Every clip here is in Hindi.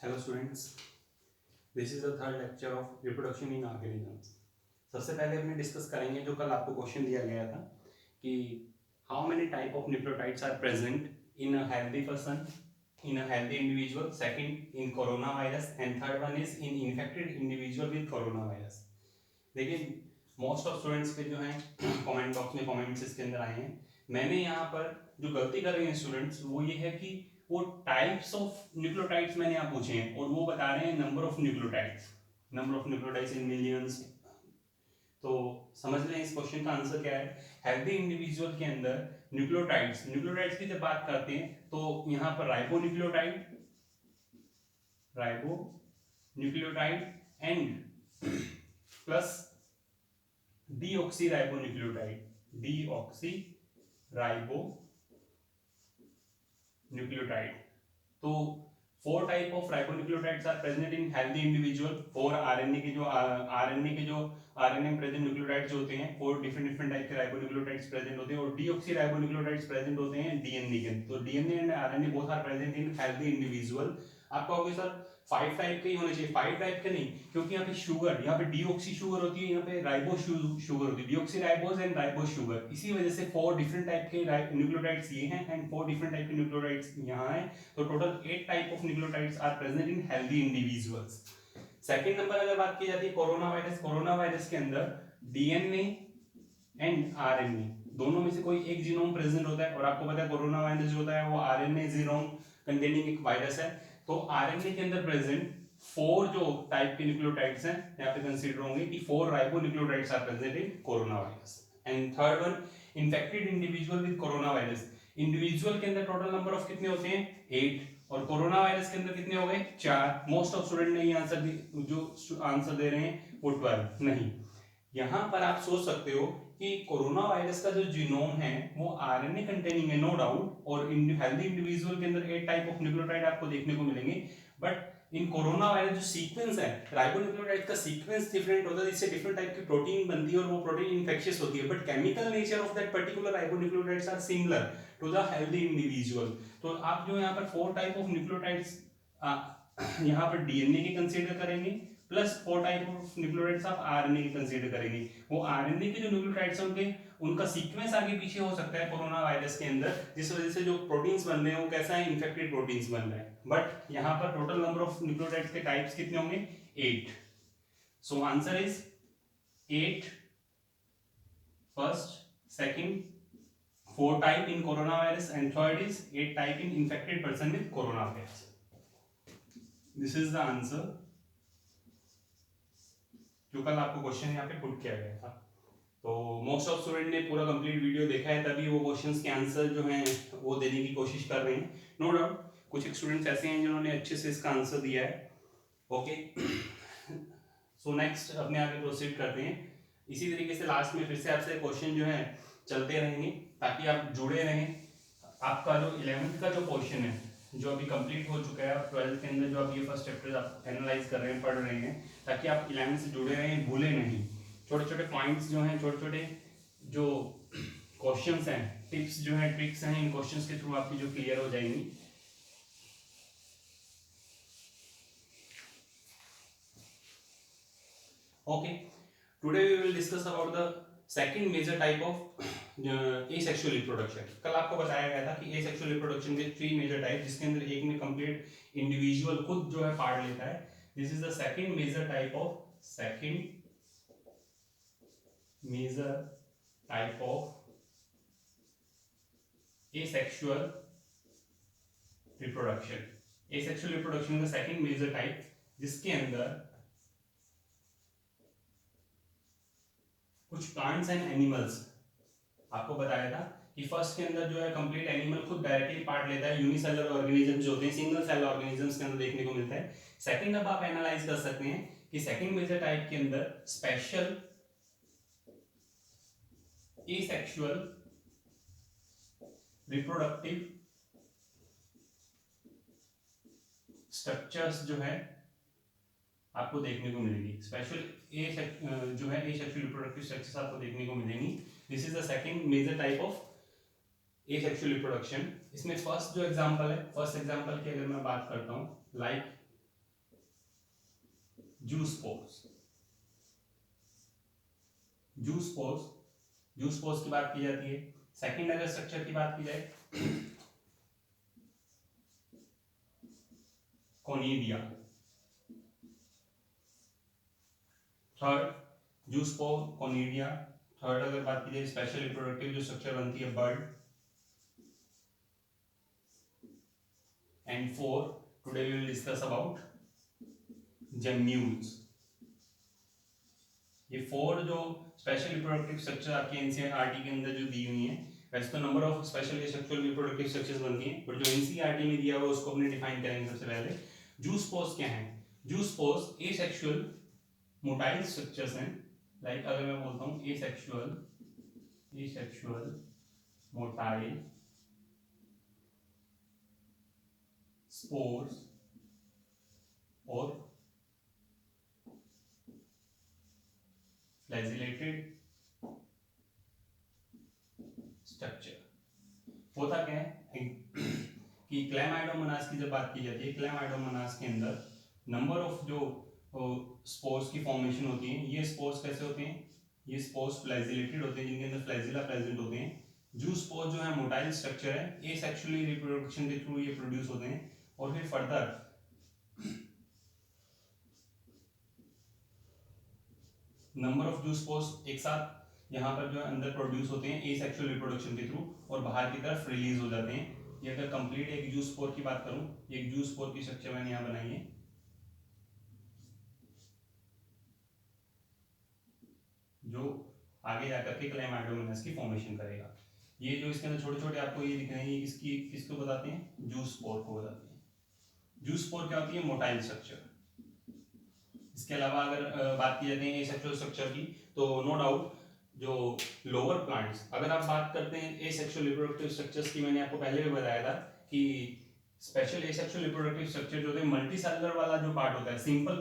Hello students, this is the third lecture of reproduction in organisms. सबसे पहले अपने डिस्कस करेंगे जो कल आपको क्वेश्चन दिया गया था कि how many type of nucleotides are present in a healthy person, in a healthy individual, second in corona virus and third one is in infected individual with corona virus. देखिए, मोस्ट ऑफ स्टूडेंट्स के जो हैं कमेंट बॉक्स में कमेंट्स इसके अंदर आए हैं। मैंने यहाँ पर जो गलती कर रहे हैं स्टूडेंट्स वो ये है कि वो टाइप्स ऑफ न्यूक्लियोटाइड्स मैंने यहाँ पूछे हैं और वो बता रहे हैं number of nucleotides in millions. तो समझ लें इस क्वेश्चन का आंसर क्या है। हेल्दी इंडिविजुअल के अंदर न्यूक्लियोटाइड्स की जब बात करते हैं तो यहाँ पर ribo nucleotide and plus deoxy ribo nucleotide. तो 4 type of ribonucleotides are present in healthy individual. 4 RNA के जो आरएनए में प्रेजेंट न्यूक्लियोटाइड्स होते हैं, 4 डिफरेंट टाइप के राइबोन्यूक्लियोटाइड्स प्रेजेंट होते हैं और डीऑक्सी राइबोन्यूक्लियोटाइड्स प्रेजेंट होते हैं डीएनए के। तो DNA and RNA both are present in healthy individual. आप कहोगे सर 5 टाइप के ही होने चाहिए, 5 टाइप के नहीं, क्योंकि यहाँ पे शुगर, यहाँ पे डीऑक्सी शुगर होती है, यहाँ पे राइबो शुगर होती है, deoxy ribose and ribo sugar. इसी वजह से 4 डिफरेंट टाइप के न्यूक्लियोटाइड्स ये हैं एंड 4 डिफरेंट टाइप के न्यूक्लियोटाइड्स यहाँ हैं। तो total 8 type of nucleotides are present in healthy individuals. Second number अगर बात की जाती है कोरोना वायरस के अंदर डीएनए एंड आरएनए दोनों में से कोई एक जीनोम प्रेजेंट होता है और आपको पता है कोरोना वायरस जो होता है वो आरएनए जीनोम कंटेनिंग एक वायरस है। तो आरएनए के अंदर प्रेजेंट 4 जो टाइप के न्यूक्लियोटाइड्स हैं यहाँ पे कंसीडर होंगे कि 4 ribonucleotides are present in corona virus. And third one, infected individual with corona virus. Individual के अंदर टोटल नंबर ऑफ कितने होते हैं 8 और कोरोना वायरस के अंदर कितने हो गए 4। मोस्ट ऑफ स्टूडेंट ने ये आंसर जो आंसर दे रहे हैं वो 12 नहीं। यहां पर आप सोच सकते हो कि कोरोना वायरस का जो जीनोम है वो आरएनए कंटेनिंग है, नो डाउट, और हेल्दी इंडिविजुअल के अंदर 8 टाइप ऑफ न्यूक्लियोटाइड आपको देखने को मिलेंगे। बट इन कोरोना वायरस जो सीक्वेंस है राइबोन्यूक्लियोटाइड का सीक्वेंस डिफरेंट होता है, जिससे डिफरेंट टाइप की प्रोटीन बनती है और वो प्रोटीन इन्फेक्शियस होती है, but chemical nature of that particular ribonucleotides are similar to the healthy individual. तो आप जो यहाँ पर 4 टाइप ऑफ न्यूक्लियोटाइड्स यहाँ पर डीएनए के कंसीडर करेंगे प्लस 4 टाइप ऑफ न्यूक्लियोटाइड्स आप आरएनए के कंसीडर करेंगे। वो आरएनए के जो न्यूक्लियोटाइड्स होंगे उनका सीक्वेंस आगे पीछे हो सकता है कोरोना वायरस के अंदर, जिस वजह से जो प्रोटीन्स बन रहे हैं वो कैसा है, इन्फेक्टेड प्रोटीन्स बन रहे हैं। बट यहाँ पर टोटल नंबर ऑफ न्यूक्लियोटाइड्स के टाइप्स कितने होंगे 8। So answer is 8 first, second 4 type in corona virus and third is 8 type in infected person with corona virus. This is the answer जो कल आपको क्वेश्चन यहाँ पे पुट किया गया था। तो मोस्ट ऑफ स्टूडेंट ने पूरा कंप्लीट वीडियो देखा है, तभी वो क्वेश्चंस के आंसर जो हैं वो देने की कोशिश कर रहे हैं। नो डाउट कुछ स्टूडेंट्स ऐसे हैं जिन्होंने अच्छे से इसका आंसर दिया है। ओके, सो नेक्स्ट अपने आगे प्रोसीड करते हैं। इसी तरीके से लास्ट में फिर से आपसे क्वेश्चन जो है चलते रहेंगे ताकि आप जुड़े रहें। आपका जो 11th का जो क्वेश्चन है जो अभी कंप्लीट हो चुका है, 12th के अंदर जो आप ये फर्स्ट चैप्टर आप एनालाइज कर रहे हैं, पढ़ रहे हैं, ताकि आप 11th से जुड़े रहें, भूले नहीं। छोटे छोटे पॉइंट्स जो हैं, छोटे छोटे जो क्वेश्चंस हैं, टिप्स जो हैं, ट्रिक्स हैं, इन क्वेश्चंस के थ्रू आपकी जो क्लियर हो जाएंगी। Okay, today we will discuss about the second major type of asexual reproduction. कल आपको बताया गया था कि एसेक्सुअल रिप्रोडक्शन के 3 मेजर टाइप, जिसके अंदर एक में कंप्लीट इंडिविजुअल खुद जो है पार्ट लेता है। This is the second major type of asexual reproduction। asexual reproduction का सेकंड मेजर टाइप, जिसके अंदर कुछ प्लांट्स एंड एनिमल्स, आपको बताया था कि फर्स्ट के अंदर जो है कंप्लीट एनिमल खुद डायरेक्टली पार्ट लेता है, यूनिसेलुलर ऑर्गेनिजम्स जो होते हैं, सिंगल सेल ऑर्गेनिजम्स के अंदर देखने को मिलता है। सेकंड अब आप एनालाइज कर सकते हैं कि सेकंड मेजर टाइप के अंदर स्पेशल एसेक्सुअल रिप्रोडक्टिव स्ट्रक्चर्स जो है आपको देखने को मिलेगी। स्पेशल जो है एसेक्सुअल रिप्रोडक्टिव स्ट्रक्चर्स आपको देखने को मिलेंगी। This is the second major type of asexual reproduction. इसमें फर्स्ट जो एग्जांपल है, फर्स्ट एग्जांपल की अगर मैं बात करता हूं, लाइक जूस्पोर्स। जूस्पोर्स, जूस्पोर्स की बात की जाती है। सेकंड अगर स्ट्रक्चर की बात की जाए, conidia. Third zoospore, conidia. Third अगर बात की जाए स्पेशल रिप्रोडक्टिव जो स्ट्रक्चर बनती है, bud. And four, today we will discuss about gemmules. ये फोर जो स्पेशल रिप्रोडक्टिव स्ट्रक्चर आपके एनसीईआरटी के अंदर जो दी हुई है, वैसे तो number of special sexual reproductive structures बनती हैं, बट जो एनसीईआरटी में दिया हुआ उसको अपने डिफाइन करेंगे सबसे पहले। जूस्पोर्स क्या है? जूस्पोर्स एसेक्सुअल मोटाइल स्ट्रक्चर्स हैं। लाइक अगर मैं बोलता हूँ एसेक्सुअल मोटाइल स्पोर्स और फ्लैजिलेटेड स्ट्रक्चर। होता क्या है कि क्लैमाइडोमोनास की जब बात की जाती है, क्लैमाइडोमोनास के अंदर नंबर ऑफ जो स्पोर्स की फॉर्मेशन होती है, ये स्पोर्स कैसे होते हैं? ये स्पोर्स फ्लैजिलेटेड होते हैं, जिनके अंदर फ्लैजिला प्रेजेंट होते हैं। जूस्पोर जो है मोटाइल स्ट्रक्चर है, एसेक्सुअली रिप्रोडक्शन के थ्रू ये प्रोड्यूस होते हैं। और फिर फर्दर नंबर ऑफ जूस्पोर्स एक साथ यहाँ पर जो है अंदर प्रोड्यूस होते हैं एसेक्सुअल रिप्रोडक्शन के थ्रू, और बाहर की तरफ रिलीज हो जाते हैं। ये अगर कंप्लीट एक जूस्पोर की बात करूं, एक जूस्पोर की स्ट्रक्चर मैंने यहाँ बनाई है, जो आगे जाकर के क्लैमाइडोमोनास की फॉर्मेशन करेगा। ये जो इसके अंदर छोटे छोटे आपको ये दिख रहे हैं, ये किसकी किसको बताते हैं? जूस्पोर को बताते हैं। जूस्पोर क्या होती है? Motile structure. इसके अलावा अगर बात की जाती है एसेक्सुअल स्ट्रक्चर की, तो नो डाउट जो लोअर प्लांट्स, अगर आप बात करते हैं एसेक्सुअल रिप्रोडक्टिव स्ट्रक्चर्स की, मैंने आपको पहले भी बताया था कि स्पेशल एसेक्सुअल रिप्रोडक्टिव स्ट्रक्चर जो होते हैं, मल्टीसेलुलर वाला जो पार्ट होता है, सिंपल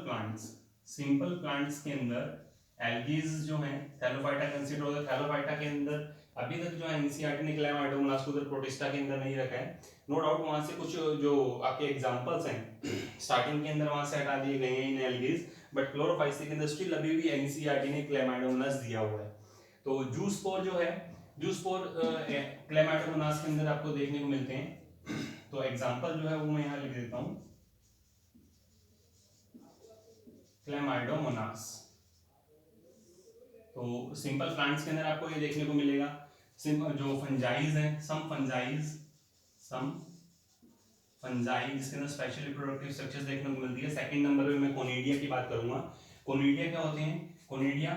प्लांट्स के अंदर एल्गीज जो है, थैलोफाइटा कंसीडर होता है। थैलोफाइटा के अंदर अभी तक जो है एनसीईआरटी ने क्लैमाइडोमोनास को उधर प्रोटिस्टा के अंदर नहीं रखा है। नो डाउट वहां से कुछ जो आपके एग्जांपल्स हैं स्टार्टिंग के अंदर वहां से हटा दिए गए हैं इन एल्गीज, बट क्लोरोफाइसिक इंडस्ट्री अभी भी एनसीईआरटी ने क्लैमाइडोमोनास दिया हुआ है। तो जूस्पोर जो है, जूस्पोर क्लैमाइडोमोनास के अंदर आपको देखने को मिलते हैं। तो एग्जांपल जो है वो मैं यहाँ लिख देता हूँ, क्लैमाइडोमोनास। तो सिंपल प्लांट्स के अंदर आपको ये देखने को मिलेगा। जो फंजाइज हैं, सम फंजाई जिसके अंदर स्पेशल रिप्रोडक्टिव स्ट्रक्चर्स देखने को मिलती है। सेकंड नंबर पे मैं कोनिडिया की बात करूंगा। कोनिडिया क्या होते हैं? कोनिडिया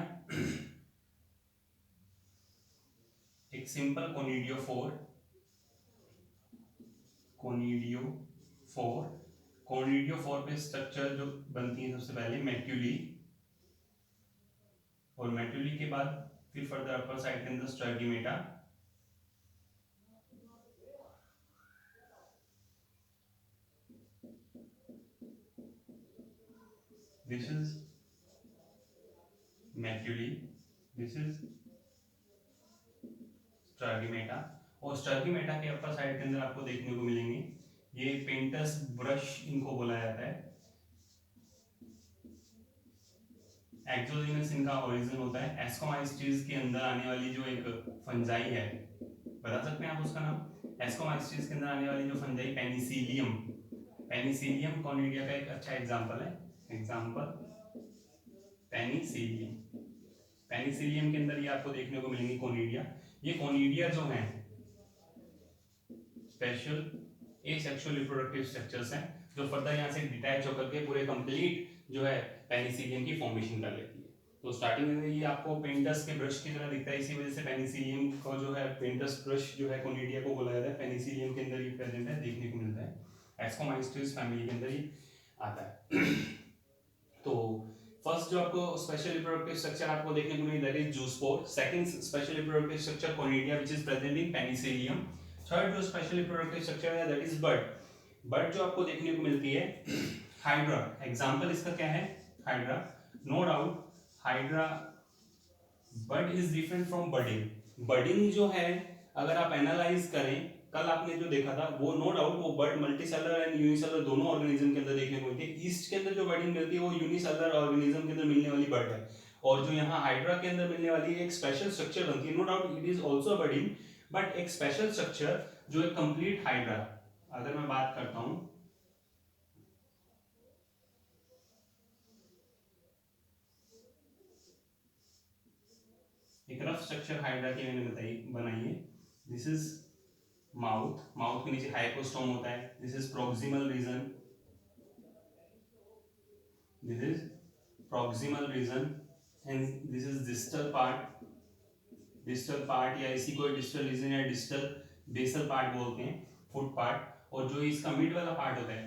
एक सिंपल कोनिडियोफोर पे स्ट्रक्चर जो बनती है सबसे पहले मैक्यूली, और मैक्यूली के बाद फिर फर्दर अपर साइड के अंदर स्ट्राइगीमेटा, दिस इज मैक्यूली, दिस इज स्ट्राइगीमेटा, और स्ट्राइगीमेटा के अपर साइड के अंदर आपको देखने को मिलेंगे ये पेंटस ब्रश, इनको बोला जाता है। एक्सोजीनस इनका ओरिजिन होता है। एस्कोमाइस्टीज के अंदर आने वाली जो एक फंजाई है, बता सकते हैं आप उसका नाम? एस्कोमाइस्टीज के अंदर आने वाली जो फंजाई पेनिसिलियम कोनिडिया का एक अच्छा एग्जांपल है। पेनिसिलियम के अंदर ये आपको देखने को मिलेंगी कोनिडिया। ये कोनिडिया जो है स्पेशल एसेक्सुअल रिप्रोडक्टिव स्ट्रक्चर्स हैं, जो फर्दर यहाँ से डिटैच होकर के पूरे कंप्लीट जो है पेनिसिलियम की फॉर्मेशन कर लेती है। तो स्टार्टिंग में ये आपको पेंटस के ब्रश की तरह दिखता है, इसी वजह से पेनिसिलियम को जो है पेंटस ब्रश जो है कोनिडिया को बोला जाता है। पेनिसिलियम के अंदर ये प्रेजेंट है, देखने को मिलता है। एस्कोमाइस्टीज फैमिली के अंदर ये आता है। तो फर्स्ट जो आपको स्पेशल रिप्रोडक्टिव स्ट्रक्चर आपको देखने को मिलेगा that is zoospore. Second special reproductive structure conidia which is present in Penicillium. Third जो स्पेशल रिप्रोडक्टिव स्ट्रक्चर है दैट इज बर्ड जो आपको देखने को मिलती है हाइड्रा। एग्जांपल इसका क्या है? Hydra. No doubt hydra, bud is different from budding. Budding जो है अगर आप एनालाइज करें कल आपने जो देखा था वो नो डाउट वो बर्ड मल्टीसेलर एंड यूनिसेलर दोनों ऑर्गेनिज्म के अंदर देखने को मिलती है। ईस्ट के अंदर जो बर्डिंग मिलती है वो यूनिसेलर ऑर्गेनिज्म के अंदर मिलने वाली बर्ड है, और जो यहाँ हाइड्रा के अंदर मिलने वाली एक स्पेशल स्ट्रक्चर बनती है। No doubt it is also budding, but एक स्पेशल स्ट्रक्चर जो एक कंप्लीट हाइड्रा। अगर मैं बात करता हूँ, एक रफ स्ट्रक्चर हाइड्रा की मैंने बनाई है। दिस इज माउथ, माउथ के नीचे हाइपोस्टोम होता है। This is proximal region, this is proximal region and this is distal part. Distal part या इसी को डिस्टल रीजन या डिस्टल बेसल पार्ट बोलते हैं, फुट पार्ट। और जो इसका मिड वाला पार्ट होता है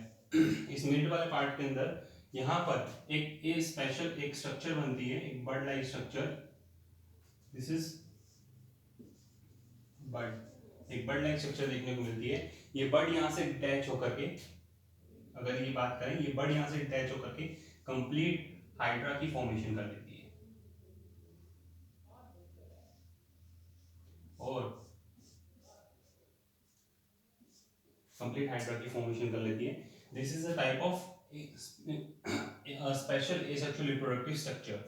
इस मिड वाले पार्ट के अंदर यहाँ पर एक स्पेशल एक स्ट्रक्चर बनती है, एक bird like structure. This is bird, एक बर्ड लाइक स्ट्रक्चर देखने को मिलती है। ये बर्ड यहाँ से डिटैच होकर के, अगर ये बात करें, ये बर्ड यहाँ से डिटैच होकर के कंप्लीट हाइड्रा की फॉर्मेशन कर लेती है। और कंप्लीट हाइड्रा की फॉर्मेशन कर लेती है। This is a type of special asexual reproductive structure.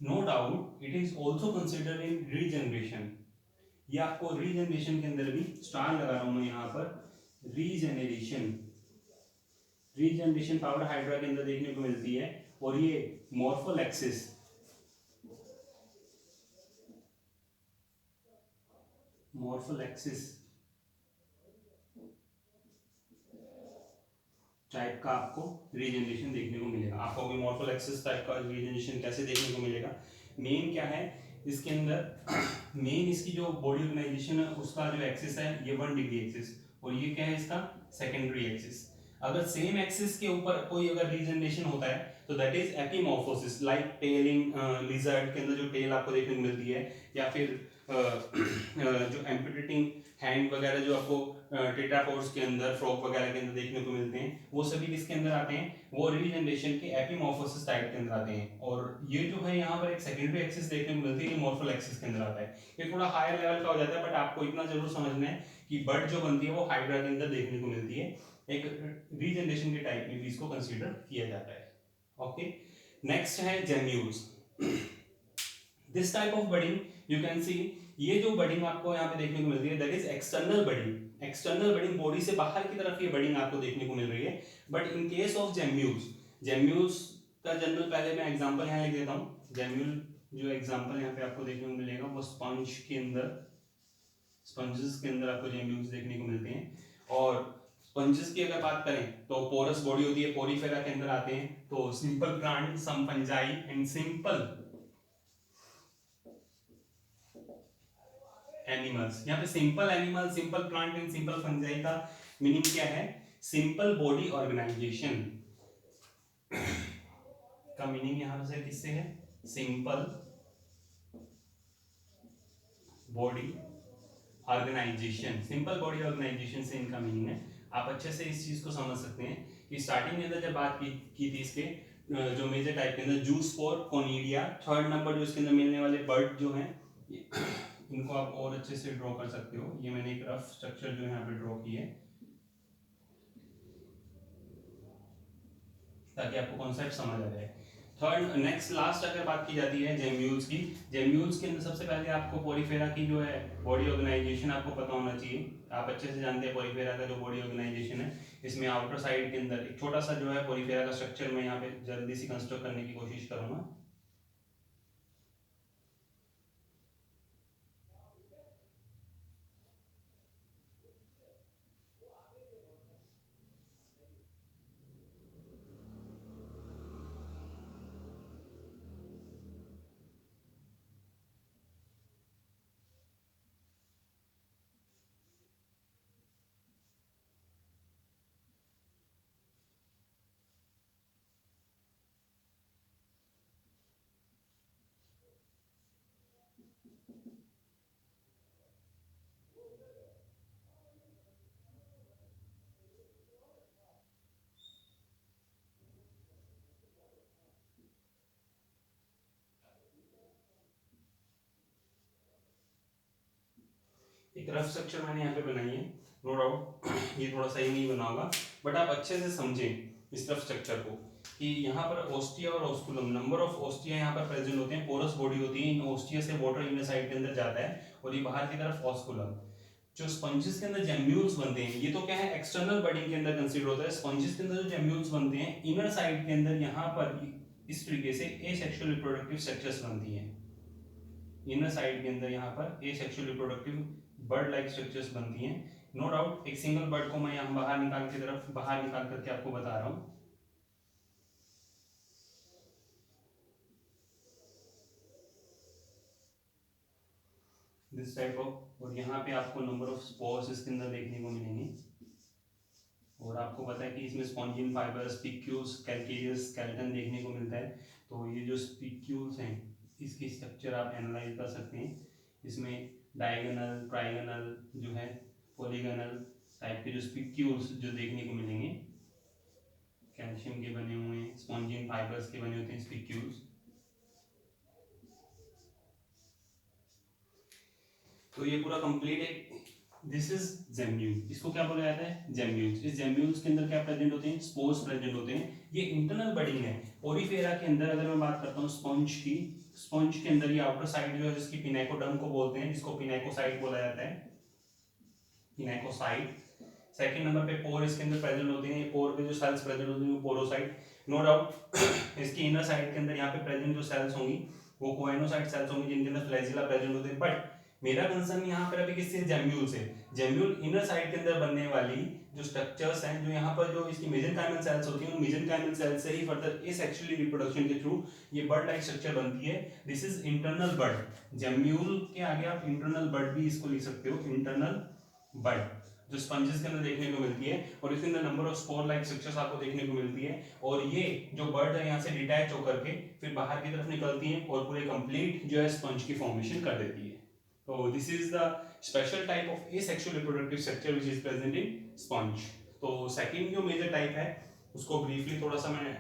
No doubt it is also considered in regeneration. ये आपको रीजनरेशन के अंदर भी स्टार लगा रहा हूं मैं यहाँ पर, रीजनरेशन, रीजनरेशन पावर हाइड्रा के अंदर देखने को मिलती है। और ये मॉर्फोलेक्सिस, मॉर्फोलेक्सिस टाइप का आपको रीजनरेशन देखने को मिलेगा। आपको भी मॉर्फोलेक्सिस टाइप का रीजनरेशन कैसे देखने को मिलेगा? मेन क्या है इसके अंदर मेन इसकी जो बॉडी ऑर्गेनाइजेशन है उसका जो एक्सिस है ये 1 डिग्री एक्सिस, और ये क्या है इसका सेकेंडरी एक्सिस। अगर सेम एक्सिस के ऊपर कोई अगर रीजनरेशन होता है तो that is epimorphosis, like tailing lizard के अंदर जो टेल आपको देखने को मिलती है, या फिर जो एम्पुटेटिंग हैंड वगैरह जो आपको टेट्रापोड्स के अंदर, फ्रॉग वगैरह के अंदर देखने को मिलते हैं, वो सभी किसके अंदर आते हैं? वो रीजनरेशन के एपिमॉर्फोसिस टाइप के अंदर आते हैं। और ये जो है यहाँ पर एक सेकेंडरी एक्सिस देखने को मिलती है, ये मॉर्फल एक्सिस के अंदर आता है। ये थोड़ा हायर लेवल का हो जाता है, बट आपको इतना जरूर समझना है कि बर्ड जो बनती है वो हाइड्रा के अंदर देखने को मिलती है। एक रीजनरेशन के टाइप में भी इसको कंसीडर किया जाता है। ओके, नेक्स्ट है gemmules. This type of budding you can see, ये जो बडिंग आपको यहाँ पे देखने को मिल रही है that is external budding. External budding, body से बाहर की तरफ ये बडिंग आपको देखने को मिल रही है। But in case of gemmules, gemmules का जनरल पहले मैं एग्जांपल यहाँ लिख देता हूँ। जेम्यूल जो एग्जांपल यहाँ पे आपको देखने को मिलेगा वो स्पंज के अंदर, स्पंजेस के अंदर आपको जेम्यूल्स देखने को मिलते हैं। और स्पंजेस की अगर बात करें तो पोरस बॉडी होती है, पोरीफेरा के अंदर आते हैं। तो simple plant, some fungi and simple animals. यहाँ पे simple animal, simple plant and simple fungi का मीनिंग क्या है? सिंपल बॉडी ऑर्गेनाइजेशन का मीनिंग यहाँ से किससे है? Simple body organization, simple body organization से इनका मीनिंग है। आप अच्छे से इस चीज को समझ सकते हैं कि स्टार्टिंग के अंदर जब बात की थी इसके जो मेजर टाइप के अंदर, जूस्पोर, कोनिडिया, थर्ड नंबर जो इसके अंदर मिलने वाले बर्ड जो हैं इनको आप और अच्छे से ड्रॉ कर सकते हो। ये मैंने एक रफ स्ट्रक्चर जो यहाँ पे ड्रॉ की है ताकि आपको कॉन्सेप्ट समझ आ जाए। थर्ड, नेक्स्ट लास्ट अगर बात की जाती है जेम्यूल्स की, जेम्यूल्स के अंदर सबसे पहले आपको पोरीफेरा की जो है बॉडी ऑर्गेनाइजेशन आपको पता होना चाहिए। आप अच्छे से जानते हैं पोरीफेरा का जो बॉडी ऑर्गेनाइजेशन है, इसमें आउटर साइड के अंदर एक छोटा सा जो है पोरीफेरा का स्ट्रक्चर मैं यहाँ पे जल्दी से कंस्ट्रक्ट करने की कोशिश करूंगा। एक रफ स्ट्रक्चर मैंने यहाँ पे बनाई है, नो डाउट ये थोड़ा सही नहीं बना होगा, बट आप अच्छे से समझें इस रफ स्ट्रक्चर को कि यहाँ पर ओस्टिया और ओस्कुलम, नंबर ऑफ ओस्टिया यहाँ पर प्रेजेंट होते हैं, पोरस बॉडी होती है, इन ओस्टिया से वाटर इनर साइड के अंदर जाता है और ये बाहर की तरफ ओस्कुलम। जो स्पंजेस के अंदर जेम्यूल्स बनते हैं, ये तो क्या है एक्सटर्नल बॉडी के अंदर कंसीडर होता है, स्पंजेस के अंदर जो जेम्यूल्स बनते हैं इनर साइड के अंदर यहाँ पर इस तरीके से एसेक्सुअल रिप्रोडक्टिव स्ट्रक्चर्स बनती हैं, इनर साइड के अंदर यहाँ पर asexual reproductive bird like structures बनती हैं। नो डाउट एक सिंगल बर्ड को मैं यहाँ बाहर निकाल करके आपको बता रहा हूँ। दिस टाइप ऑफ, और यहाँ पे आपको नंबर ऑफ स्पोर्स इसके अंदर देखने को मिलेंगे, और आपको पता है कि इसमें spongin fibre, spicules, calcareous skeleton देखने को मिलता है। तो ये जो स्पिक्यूल्स हैं इसकी स्ट्रक्चर आप एनालाइज कर सकते हैं, इसमें डायगोनल, ट्राइगोनल जो है, पॉलीगोनल टाइप के जो स्पिक्यूल्स जो देखने को मिलेंगे, कैल्शियम के बने हुए हैं, स्पॉन्जिन फाइबर्स के बने होते हैं स्पिक्यूल्स। तो ये पूरा कंप्लीट है। दिस इज जेम्यूल, इसको क्या बोला जाता है, जेम्यूल्स। इस जेम्यूल्स के अंदर क्या प्रेजेंट होते हैं, स्पोर्स प्रेजेंट होते हैं। ये इंटरनल बडिंग है। ओरिफेरा के अंदर अगर मैं बात करता हूँ स्पंज की, स्पंज के अंदर ये आउटर साइड जो है जिसकी पिनेकोडर्म को बोलते हैं, जिसको पिनेकोसाइट बोला जाता है, पिनेकोसाइट। सेकंड नंबर पे पोर इसके अंदर प्रेजेंट होते हैं, पोर पे जो सेल्स प्रेजेंट होते हैं वो पोरोसाइट। नो डाउट इसकी इनर साइड के अंदर यहाँ पे प्रेजेंट जो सेल्स होंगी वो कोएनोसाइट सेल्स होंगी, जिनके अंदर फ्लैजिला प्रेजेंट होते हैं। बट मेरा कंसर्न यहाँ पर अभी किससे, जेम्यूल से। जेम्यूल इनर साइड के अंदर बनने वाली जो स्ट्रक्चर्स हैं, जो यहाँ पर जो इसकी मेसेंकाइमल सेल्स होती हैं, उन मेसेंकाइमल सेल्स से ही फर्दर एसेक्सुअली रिप्रोडक्शन के थ्रू ये बर्ड लाइक स्ट्रक्चर बनती है। This is internal bird. Gemmule के आगे आप इंटरनल बर्ड भी इसको लिख सकते हो, इंटरनल बर्ड, जो स्पंजेस के अंदर देखने को मिलती है, और इसके अंदर number of spore like structures आपको देखने को मिलती है। और ये जो बर्ड है यहाँ से डिटैच होकर के फिर बाहर की तरफ निकलती है और पूरे कंप्लीट जो है स्पंज की फॉर्मेशन कर देती है। तो this is the special type of asexual reproductive structure which is present in sponge. तो सेकंड जो मेजर टाइप है उसको ब्रीफली थोड़ा सा मैं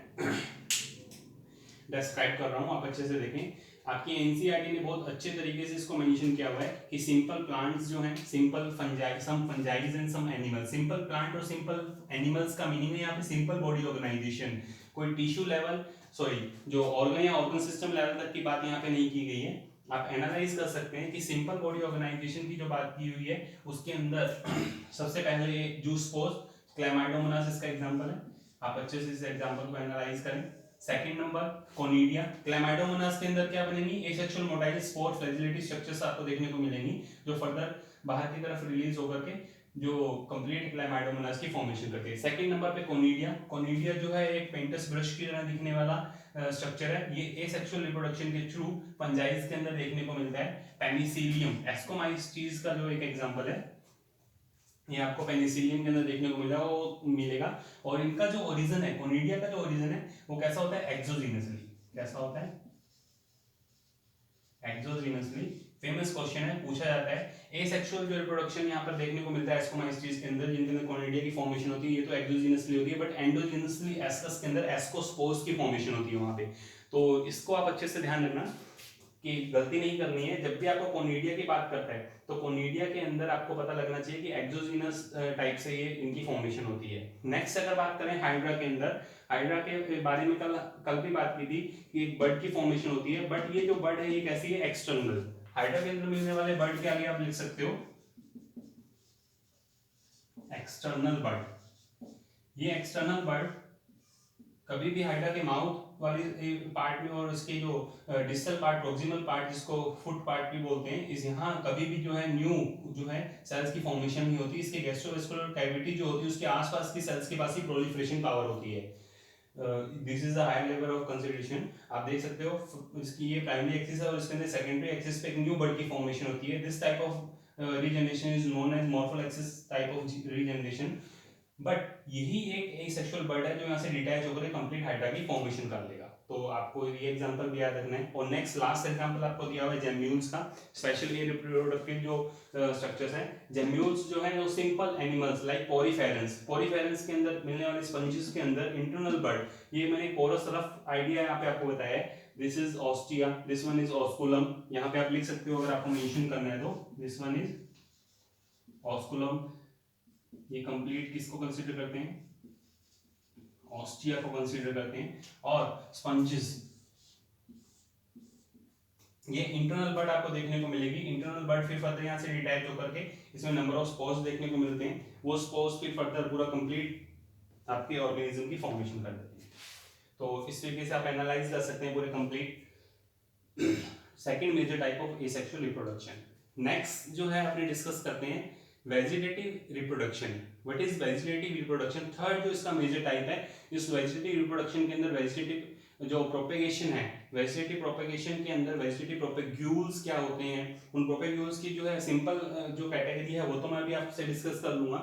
डिस्क्राइब कर रहा हूँ, आप अच्छे से देखें। आपकी एनसीईआरटी ने बहुत अच्छे तरीके से इसको मेंशन किया हुआ है कि सिंपल प्लांट्स जो हैं, simple fungi, some fungis and some animals. Simple plant और सिंपल एनिमल्स का मीनिंग है यहाँ पे सिंपल बॉडी ऑर्गेनाइजेशन, कोई टिश्यू लेवल, सॉरी जो ऑर्गन या ऑर्गन सिस्टम लेवल तक की बात यहाँ पे नहीं की गई है। आप एनालाइज कर सकते हैं कि सिंपल बॉडी ऑर्गेनाइजेशन की जो बात की हुई है उसके अंदर सबसे पहले ये जूस्पोर्स, क्लैमाइडोमोनास इसका एग्जांपल है, आप अच्छे से इस एग्जांपल को एनालाइज करें। सेकंड नंबर कोनिडिया, क्लैमाइडोमोनास के अंदर क्या बनेंगी, एसेक्सुअल मोटाइल स्पोर फ्लैजिलेटी स्ट्रक्चर्स आपको देखने को मिलेंगी, जो फर्दर बाहर की तरफ रिलीज होकर के जो कंप्लीट क्लैमाइडोमोनास की फॉर्मेशन करती है। सेकंड नंबर पे कोनिडिया, कोनिडिया जो है एक पेंटस ब्रश की तरह दिखने वाला स्ट्रक्चर है, ये एसेक्सुअल रिप्रोडक्शन के थ्रू फंजाइज के अंदर देखने को मिलता है। पेनिसिलियम, एस्कोमाइस्टीज का जो एक एग्जांपल है, ये आपको पेनिसिलियम के अंदर देखने को मिलेगा। और इनका जो ओरिजिन है, कोनिडिया का जो ओरिजिन है वो कैसा होता है, एक्सोजीनसली। कैसा होता है, एक्सोजीनसली। फेमस क्वेश्चन है, पूछा जाता है एसेक्सुअल जो रिप्रोडक्शन यहाँ पर देखने को मिलता है एस्कोमाइस्टीज के अंदर, जिनके अंदर कोनिडिया की फॉर्मेशन होती है, ये तो एक्सोजीनसली होती है, बट एंडोजीनसली एस्कस के अंदर एस्कोस्पोर्स की फॉर्मेशन होती है वहां पे। तो इसको आप अच्छे से ध्यान रखना कि गलती नहीं करनी है। जब भी आपको कोनिडिया की बात करता है तो कोनिडिया के अंदर आपको पता लगना चाहिए कि एक्सोजीनस टाइप से ये इनकी फॉर्मेशन होती है। नेक्स्ट अगर बात करें हाइड्रा के अंदर, हाइड्रा के बारे में कल भी बात की थी कि एक बर्ड की फॉर्मेशन होती है, बट ये जो बर्ड है ये कैसी है, एक्सटर्नल। हाइड्रा के अंदर मिलने वाले बर्ड के आगे आप लिख सकते हो एक्सटर्नल बर्ड। ये एक्सटर्नल बर्ड कभी भी हाइड्रा के माउथ वाली पार्ट में और इसके जो डिस्टल पार्ट, प्रोक्सिमल पार्ट जिसको फुट पार्ट भी बोलते हैं, इस यहाँ कभी भी जो है न्यू जो है सेल्स की फॉर्मेशन नहीं होती। इसके गैस्ट्रोवेस्कुलर कैविटी जो होती है उसके आसपास की सेल्स के पास ही प्रोलिफरेशन पावर होती है। This is the high level of consideration. आप देख सकते हो इसकी ये प्राइमरी एक्सिस है और इसके अंदर सेकेंडरी एक्सिस पे एक न्यू बर्ड की फॉर्मेशन होती है। This type of regeneration is known as morphallaxis type of regeneration. But यही एक एसेक्सुअल बर्ड है जो यहाँ से डिटैच होकर कंप्लीट हाइड्रा की फॉर्मेशन कर लेगा। तो आपको ये एग्जांपल भी याद रखना है। और नेक्स्ट लास्ट एग्जांपल आपको दिया हुआ है जेम्यूल्स का, स्पेशली रिप्रोडक्टिव जो स्ट्रक्चर्स हैं। जेम्यूल्स जो है वो simple animals like poriferans, poriferans के अंदर मिलने वाले स्पंजेस के अंदर इंटरनल बर्ड, ये मैंने कोरस रफ आइडिया यहाँ पे आपको बताया है। This is ostia, this one is osculum, यहाँ पे आप लिख सकते हो अगर आपको मेंशन करना है तो। दिस वन इज ऑस्कुलम, ये कंप्लीट किसको कंसीडर करते हैं, ऑस्टिया को कंसीडर करते हैं। और स्पंजेस, ये इंटरनल बर्ड आपको देखने को मिलेगी। इंटरनल बर्ड फिर फर्दर यहाँ से डिटैच होकर के इसमें नंबर ऑफ स्पोर्स देखने को मिलते हैं। वो स्पोर्स फिर फर्दर पूरा कंप्लीट आपके ऑर्गेनिज्म की फॉर्मेशन कर देते हैं। तो इस तरीके से आप एनालाइज कर सकते हैं पूरे complete second major type of asexual reproduction. Next जो है अपने डिस्कस करते हैं vegetative reproduction. What is vegetative reproduction? Third जो इसका मेजर टाइप है। इस वेजिटेटिव रिप्रोडक्शन के अंदर वेजिटेटिव जो प्रोपेगेशन है, वेजिटेटिव प्रोपेगेशन के अंदर वेजिटेटिव प्रोपेग्यूल्स क्या होते हैं, उन प्रोपेग्यूल्स की जो है सिंपल जो कैटेगरी है वो तो मैं अभी आपसे डिस्कस कर लूंगा।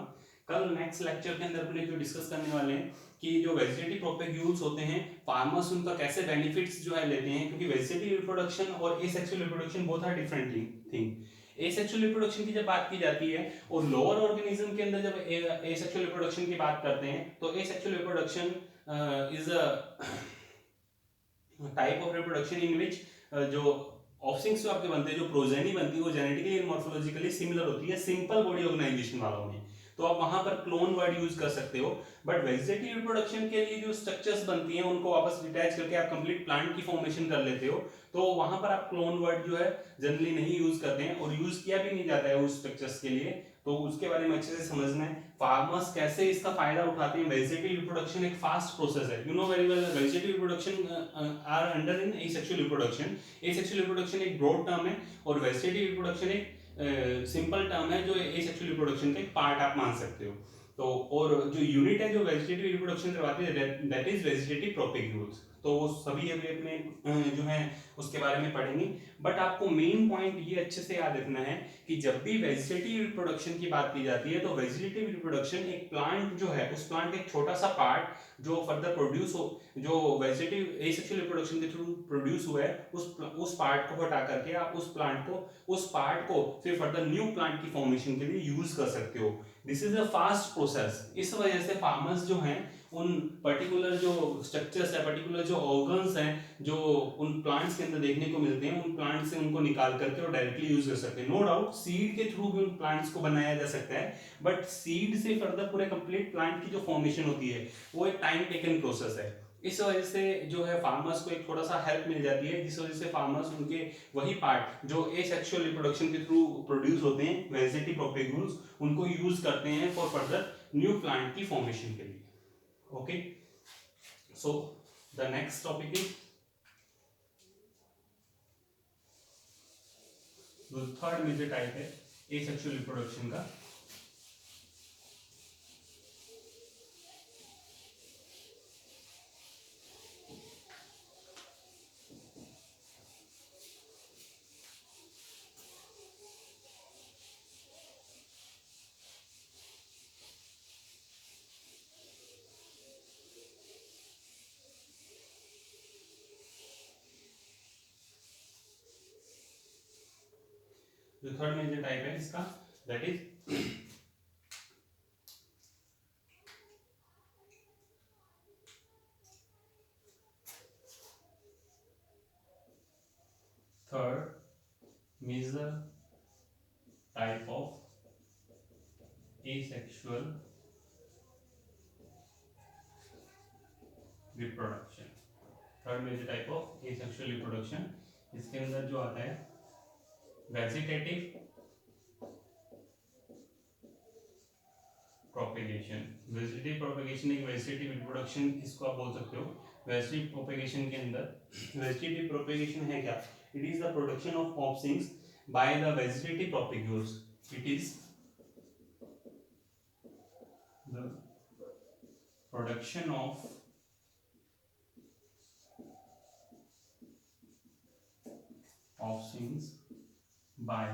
कल नेक्स्ट लेक्चर के अंदर अपने जो डिस्कस करने वाले हैं कि जो वेजिटेटिव प्रोपेग्यूल्स होते हैं फार्मर्स उनका कैसे बेनिफिट्स जो है लेते हैं, क्योंकि वेजिटेटिव रिप्रोडक्शन और asexual reproduction both are different thing. Asexual reproduction की जब बात की जाती है और लोअर ऑर्गेनिज्म के अंदर जब एसेक्सुअल रिप्रोडक्शन की बात करते हैं तो asexual reproduction is a type of reproduction in which जो ऑफस्प्रिंग्स जो आपके बनते हैं, जो प्रोजेनी बनती है वो जेनेटिकली एंड मॉर्फोलॉजिकली सिमिलर होती है सिंपल बॉडी ऑर्गेनाइजेशन वालों में, तो आप वहां पर क्लोन वर्ड यूज कर सकते हो। बट वेजिटेटिव रिप्रोडक्शन के लिए जो स्ट्रक्चर्स बनती हैं उनको वापस डिटैच करके आप कंप्लीट प्लांट की फॉर्मेशन कर लेते हो, तो वहां पर आप क्लोन वर्ड जो है जनरली नहीं यूज करते हैं और यूज किया भी नहीं जाता है उस स्ट्रक्चर्स के लिए। तो उसके बारे में अच्छे से समझना है, फार्मर्स कैसे इसका फायदा उठाते हैं। वेजिटेटिव रिप्रोडक्शन एक फास्ट प्रोसेस है, you know very well. Vegetative reproduction are under in asexual reproduction. Asexual reproduction एक ब्रॉड टर्म है और वेजिटेटिव रिप्रोडक्शन एक सिंपल टर्म है जो एसेक्सुअल रिप्रोडक्शन का एक पार्ट आप मान सकते हो। तो और जो यूनिट है जो वेजिटेटिव रिप्रोडक्शन करवाती है दैट इज वेजिटेटिव प्रोपेग्यूल्स। तो वो सभी अभी अपने जो है उसके बारे में पढ़ेंगे। बट आपको मेन पॉइंट ये अच्छे से याद रखना है कि जब भी वेजिटेटिव रिप्रोडक्शन की बात की जाती है तो वेजिटेटिव रिप्रोडक्शन एक प्लांट जो है उस प्लांट का एक छोटा सा पार्ट जो फर्दर प्रोड्यूस हो, जो वेजिटेटिव एसेक्सुअल रिप्रोडक्शन के थ्रू प्रोड्यूस हुआ है उस पार्ट को हटा करके आप उस पार्ट को फिर फर्दर न्यू प्लांट की फॉर्मेशन के लिए यूज कर सकते हो। This is a fast process. इस वजह से फार्मर्स जो हैं उन पर्टिकुलर जो स्ट्रक्चर्स है, पर्टिकुलर जो ऑर्गन्स हैं जो उन प्लांट्स के अंदर देखने को मिलते हैं, उन प्लांट से उनको निकाल करके और डायरेक्टली यूज कर सकते हैं। नो डाउट सीड के थ्रू भी उन प्लांट्स को बनाया जा सकता है, बट सीड से फर्दर पूरे कंप्लीट प्लांट की जो फॉर्मेशन होती है वो एक टाइम टेकन प्रोसेस है। इस वजह से जो है फार्मर्स को एक थोड़ा सा हेल्प मिल जाती है, जिस वजह से फार्मर्स उनके वही पार्ट जो एसेक्सुअल रिप्रोडक्शन के थ्रू प्रोड्यूस होते हैं वेजिटेटिव प्रोपेग्यूल्स उनको यूज करते हैं फॉर फर्दर न्यू प्लांट की फॉर्मेशन के लिए। Okay, so the next topic is जो थर्ड मेजर टाइप है एसेक्सुअल रिप्रोडक्शन का। जो थर्ड मेजर टाइप है इसका that is third major type of asexual reproduction. Third major type of asexual reproduction, इसके अंदर जो आता है वेजिटेटिव प्रोपेगेशन। वेजिटेटिव प्रोपेगेशन एक वेजिटेटिव रिप्रोडक्शन इसको आप बोल सकते हो। वेजिटेटिव प्रोपेगेशन के अंदर वेजिटेटिव प्रोपेगेशन है क्या? It is the production of offsprings by the vegetative propagules. It is the production of offsprings by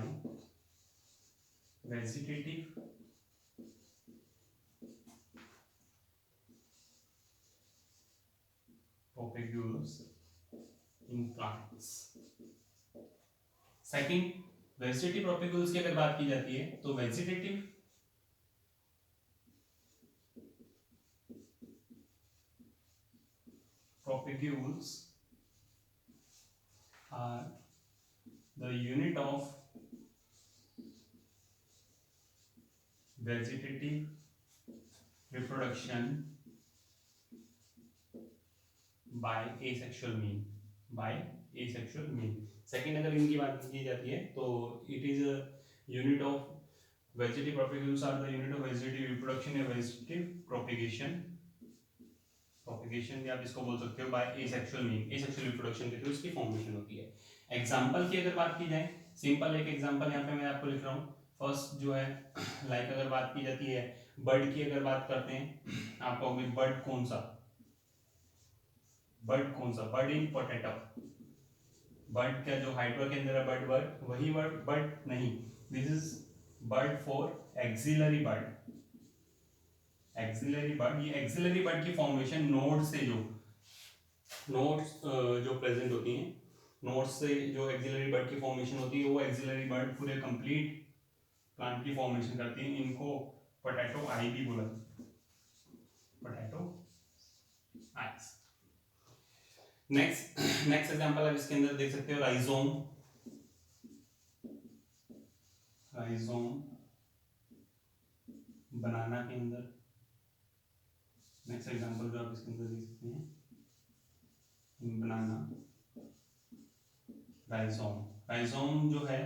vegetative propagules in plants. Second, vegetative propagules की अगर बात की जाती है तो vegetative propagules are the unit of vegetative reproduction by asexual mean, by asexual mean. Second अगर इनकी बात की जाती है तो it is a unit of vegetative propagations are the unit of vegetative reproduction या वेजिटेटिव प्रोपेगेशन, प्रोपेगेशन भी आप इसको बोल सकते हो by asexual mean, asexual reproduction के थ्रू इसकी फॉर्मेशन होती है। एग्जांपल की अगर बात की जाए, सिंपल एक एग्जांपल यहाँ पे मैं आपको लिख रहा हूँ। फर्स्ट जो है लाइक अगर बात की जाती है बर्ड की, अगर बात करते हैं आप कहोगे बर्ड कौन सा, बर्ड कौन सा, बर्ड इन पोटैटो, बर्ड का जो हाइड्रा के अंदर है बर्ड, बर्ड वही वर्ड बर्ड नहीं, this is bird for axillary bud, axillary bud. ये एक्सिलरी बर्ड की फॉर्मेशन नोड से नोड्स जो प्रेजेंट होती हैं, नोड्स से जो एक्सिलरी बर्ड की फॉर्मेशन होती है वो एक्सिलरी बर्ड पूरे कंप्लीट प्लांट की फॉर्मेशन करती है। इनको पोटैटो आई भी बोला, पोटैटो आइज। नेक्स्ट एग्जांपल आप इसके अंदर देख सकते हो राइजोम, राइजोम बनाना के अंदर। नेक्स्ट एग्जांपल जो आप इसके अंदर देख सकते हैं बनाना, राइजोम। राइजोम जो है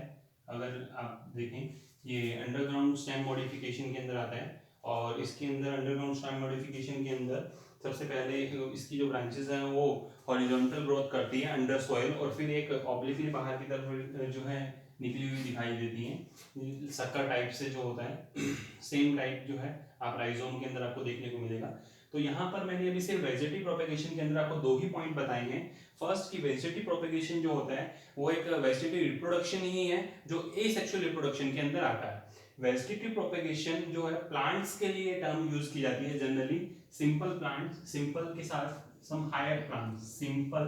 अगर आप देखें ये अंडरग्राउंड स्टेम मॉडिफिकेशन के अंदर आता है, और इसके अंदर अंडरग्राउंड स्टेम मॉडिफिकेशन के अंदर सबसे पहले इसकी जो ब्रांचेस हैं वो हॉरिजॉन्टल ग्रोथ करती है अंडर सॉइल, और फिर एक ऑब्लिकली बाहर की तरफ जो है निकली हुई दिखाई देती हैं सक्कर टाइप से जो होता है। सेम टाइप जो है आप राइजोम के अंदर आपको देखने को मिलेगा। तो यहाँ पर मैंने अभी सिर्फ वेजिटेटिव प्रोपेगेशन के अंदर आपको दो ही पॉइंट बताए हैं। फर्स्ट की वेजिटेटिव प्रोपेगेशन जो होता है वो एक वेजिटेटिव रिप्रोडक्शन ही है जो एसेक्सुअल रिप्रोडक्शन के अंदर आता है। वेजिटेटिव प्रोपेगेशन जो है प्लांट्स के लिए टर्म यूज की जाती है जनरली, सिंपल प्लांट्स, सिंपल के साथ some higher plants, simple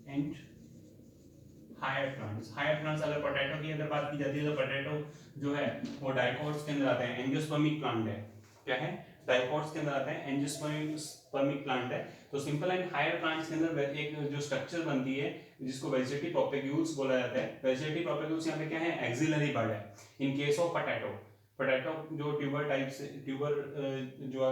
and higher plants. Higher plants अगर पोटैटो की अगर बात की जाती है तो पोटैटो जो है वो डाइकोट्स के अंदर आता है, एंजियोस्पर्मिक प्लांट है। क्या है? डाइकोट्स के अंदर आता है, एंजियोस्पर्मिक प्लांट है। तो सिंपल एंड हायर प्लांट्स के अंदर एक जो स्ट्रक्चर बनती है जिसको वेजिटेटिव प्रोपेग्यूल्स बोला जाता है। वेजिटेटिव प्रोपेग्यूल्स यहाँ पे क्या है? एक्सिलरी बर्ड है। In case of potato, potato जो ट्यूबर टाइप से ट्यूबर जो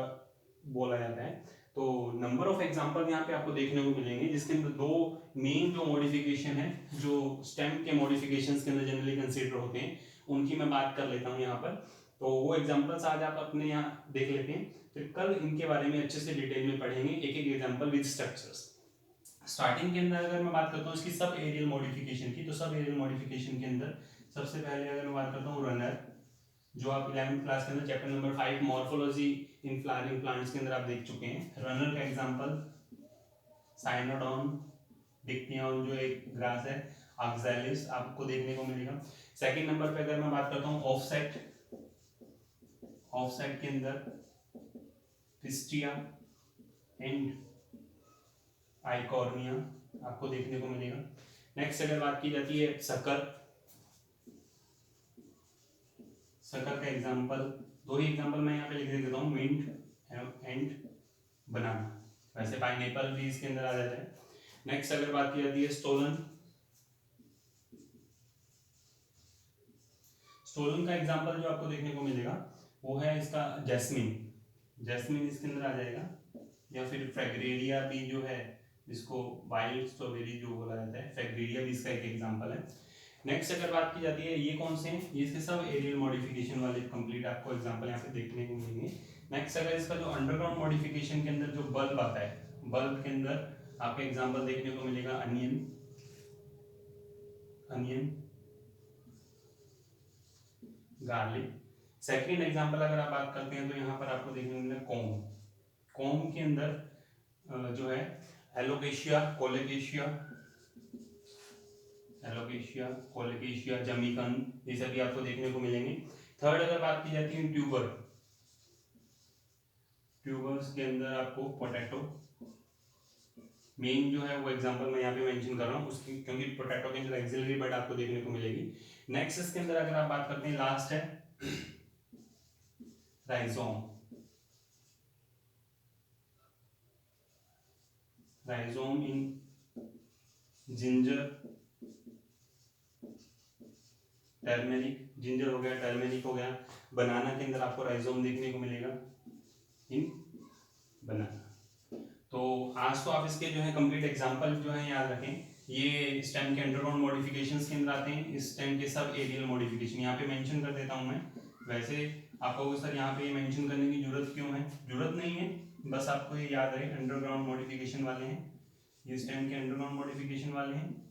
बोला जाता है। तो नंबर ऑफ एग्जांपल यहाँ पे आपको देखने को मिलेंगे जिसके अंदर दो मेन जो मॉडिफिकेशन है जो स्टेम के मॉडिफिकेशंस के अंदर जनरली कंसीडर होते हैं उनकी मैं बात कर लेता हूँ यहाँ पर। तो वो एग्जांपल्स आज आप अपने यहाँ देख लेते हैं, फिर कल इनके बारे में अच्छे से डिटेल में पढ़ेंगे एक एक एग्जांपल विद स्ट्रक्चर्स। स्टार्टिंग के अंदर अगर मैं बात करता हूँ इसकी सब एरियल मॉडिफिकेशन की, तो सब एरियल मॉडिफिकेशन के अंदर सबसे पहले अगर मैं बात करता हूँ रनर, जो आप 11th क्लास के अंदर चैप्टर नंबर 5 मॉर्फोलॉजी इन फ्लावरिंग प्लांट्स के अंदर आप देख चुके हैं। रनर का एग्जांपल साइनोडॉन, डिक्टियन जो एक ग्रास है, ऑक्सैलिस आपको देखने को मिलेगा। सेकंड नंबर पे अगर मैं बात करता हूँ ऑफसेट, ऑफसेट के अंदर पिस्टिया एंड आइकॉर्निया आपको देखने को मिलेगा। नेक्स्ट अगर बात की जाती है सकर, सकर का एग्जांपल, दो ही एग्जांपल मैं यहाँ पे लिख देता हूँ, मिंट एंड बनाना। वैसे पाइनएप्पल भी इसके अंदर आ जाता है। नेक्स्ट अगर बात की जाती है स्टोलन, स्टोलन का एग्जांपल जो आपको देखने को मिलेगा वो है इसका जैस्मिन, जैस्मिन इसके अंदर आ जाएगा, या फिर फ्रेगरेरिया भी जो है जिसको वाइल्ड स्ट्रॉबेरी जो बोला जाता है, फ्रेगरेरिया भी इसका एक एग्जांपल है। नेक्स्ट अगर बात की जाती है ये कौन से हैं, ये इसके सब एरियल मॉडिफिकेशन वाले कंप्लीट आपको एग्जांपल यहाँ पे देखने को मिलेंगे। नेक्स्ट अगर इसका जो अंडरग्राउंड मॉडिफिकेशन के अंदर जो बल्ब आता है, बल्ब के अंदर आपको एग्जांपल देखने को मिलेगा onion, onion, garlic. Second example अगर आप बात करते हैं तो यहाँ पर आपको देखने को मिलेगा कॉम, कॉम के अंदर जो है एलोकेशिया, कोलोकेशिया, एलोकेशिया, कोलोकेशिया, जमीकन, ये सभी आपको देखने को मिलेंगे। थर्ड अगर बात की जाती है ट्यूबर, ट्यूबर्स के अंदर आपको पोटैटो मेन जो है वो एग्जांपल मैं यहाँ पे मेंशन कर रहा हूँ उसकी, क्योंकि पोटैटो के अंदर एक्सिलरी बर्ड आपको देखने को मिलेगी। नेक्स्ट इसके अंदर अगर आप बात करते हैं लास्ट है राइजोम, राइजोम इन जिंजर टर्मेरिक, जिंजर हो गया, टर्मेरिक हो गया। बनाना के अंदर आपको राइजोम देखने को मिलेगा इन बनाना। तो आज तो आप इसके जो है कंप्लीट एग्जांपल जो है याद रखें। ये स्टेम के अंडरग्राउंड मॉडिफिकेशंस के अंदर आते हैं। इस स्टेम के सब एरियल मॉडिफिकेशन यहाँ पे मेंशन कर देता हूँ मैं। वैसे आपको सर यहाँ पे मेंशन करने की जरूरत क्यों है? जरूरत नहीं है, बस आपको ये याद रहे अंडरग्राउंड मॉडिफिकेशन वाले हैं, ये स्टेम के अंडरग्राउंड मॉडिफिकेशन वाले हैं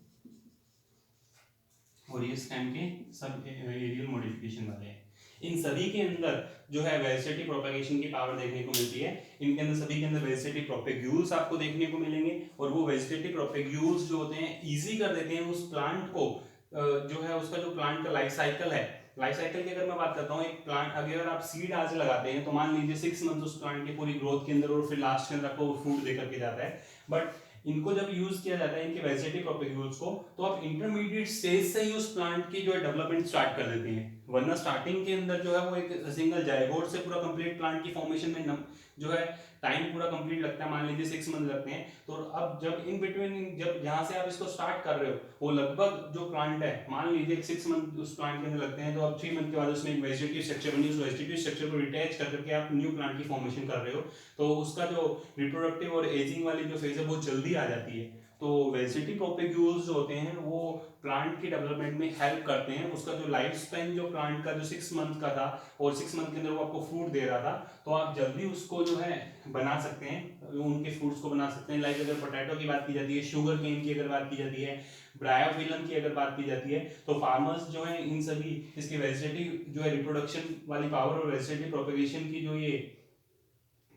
और ये स्टेम के सब एरियल मॉडिफिकेशन वाले हैं। इन सभी के अंदर जो है वेजिटेटिव प्रोपेगेशन की पावर देखने को मिलती है। इनके अंदर सभी के अंदर वेजिटेटिव प्रोपेग्यूल्स आपको देखने को मिलेंगे और वो वेजिटेटिव प्रोपेग्यूल्स जो होते हैं इजी कर देते हैं उस प्लांट को, जो है उसका जो प्लांट का लाइफ साइकिल है। लाइफ साइकिल की अगर मैं बात करता हूँ, एक प्लांट अगर आप सीड आज लगाते हैं तो मान लीजिए 6 मंथ उस प्लांट की पूरी ग्रोथ के अंदर और फिर लास्ट के अंदर आपको फ्रूट देकर के जाता है। बट इनको जब यूज किया जाता है इनके वेजिटेटिव प्रोपेग्यूल्स को, तो आप इंटरमीडिएट स्टेज से ही उस प्लांट की जो है डेवलपमेंट स्टार्ट कर देते हैं। वरना स्टार्टिंग के अंदर जो है वो एक सिंगल जायगोट से पूरा कंप्लीट प्लांट की फॉर्मेशन में जो है टाइम पूरा कंप्लीट लगता है, मान लीजिए 6 मंथ लगते हैं। तो अब जब इन बिटवीन जब जहां से आप इसको स्टार्ट कर रहे हो वो लगभग जो प्लांट है मान लीजिए 6 मंथ उस प्लांट के अंदर लगते हैं, तो अब 3 मंथ के बाद उसमें एक वेजिटेटिव स्ट्रक्चर बनी, उस वेजिटेटिव स्ट्रक्चर को रिटैच करके आप न्यू प्लांट की फॉर्मेशन कर रहे हो। तो उसका जो रिप्रोडक्टिव और एजिंग वाली जो फेज है वो जल्दी आ जाती है। तो वेजिटेटिव प्रोपेग्यूल्स जो होते हैं वो प्लांट की डेवलपमेंट में हेल्प करते हैं। उसका जो लाइफ स्पेन जो प्लांट का जो 6 मंथ का था और 6 मंथ के अंदर वो आपको फ्रूट दे रहा था, तो आप जल्दी उसको जो है बना सकते हैं, उनके फ्रूट्स को बना सकते हैं। लाइक अगर पोटैटो की बात की जाती है, शुगर केन की अगर बात की जाती है, ब्रायोफिलम की अगर बात की जाती है, तो फार्मर्स जो है इन सभी इसके वेजिटेटिव जो है रिप्रोडक्शन वाली पावर और वेजिटेटिव प्रोपेगेशन की जो ये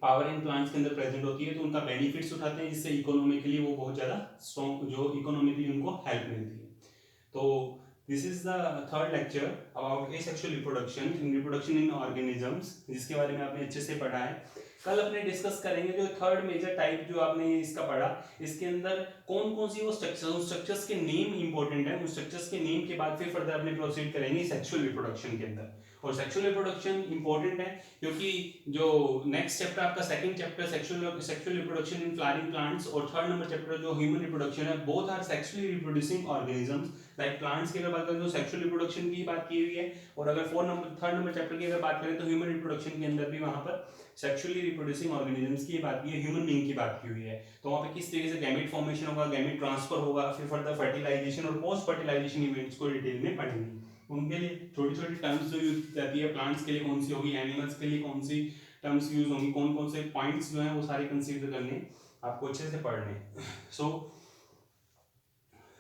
पावर इन प्लांट्स के अंदर प्रेजेंट होती है, तो उनका बेनिफिट्स उठाते हैं, जिससे इकोनॉमिकली वो बहुत ज़्यादा स्ट्रॉन्ग जो इकोनॉमिकली उनको हेल्प मिलती है। तो this is the third lecture about asexual reproduction in organisms, जिसके बारे में आपने अच्छे से पढ़ा है। कल अपने डिस्कस करेंगे जो थर्ड मेजर टाइप जो आपने इसका पढ़ा, इसके अंदर कौन कौन सी वो स्ट्रक्चर्स के नेम इंपॉर्टेंट है, उन स्ट्रक्चर्स के नेम के बाद फिर फर्दर अपने प्रोसीड करेंगे सेक्सुअल रिप्रोडक्शन के अंदर। और सेक्सुअल रिप्रोडक्शन इंपॉर्टेंट है क्योंकि जो नेक्स्ट चैप्टर आपका second chapter sexual reproduction in flowering plants और थर्ड नंबर चैप्टर जो ह्यूमन रिप्रोडक्शन है, both are sexually reproducing organisms. Like plants की अगर बात करें तो सेक्सुअल रिप्रोडक्शन की बात की हुई है, और अगर थर्ड नंबर चैप्टर की अगर बात करें तो ह्यूमन रिप्रोडक्शन के अंदर भी वहां पर सेक्सुअली रिप्रोड्यूसिंग ऑर्गेनिजम्स की बात की है, ह्यूमन बीइंग की बात की हुई है। तो वहां पे किस तरीके से गैमेट फॉर्मेशन होगा, गैमेट ट्रांसफर होगा, फिर फर्दर फर्टिलाइजेशन और पोस्ट फर्टिलाइजेशन इवेंट्स को डिटेल में पढ़ेंगे। उनके लिए छोटी छोटी टर्म्स जो यूज की जाती है, प्लांट्स के लिए कौन सी होगी, एनिमल्स के लिए कौन सी टर्म्स यूज होंगी, कौन कौन से पॉइंट्स जो है वो सारे कंसीडर करने आपको अच्छे से पढ़ने। So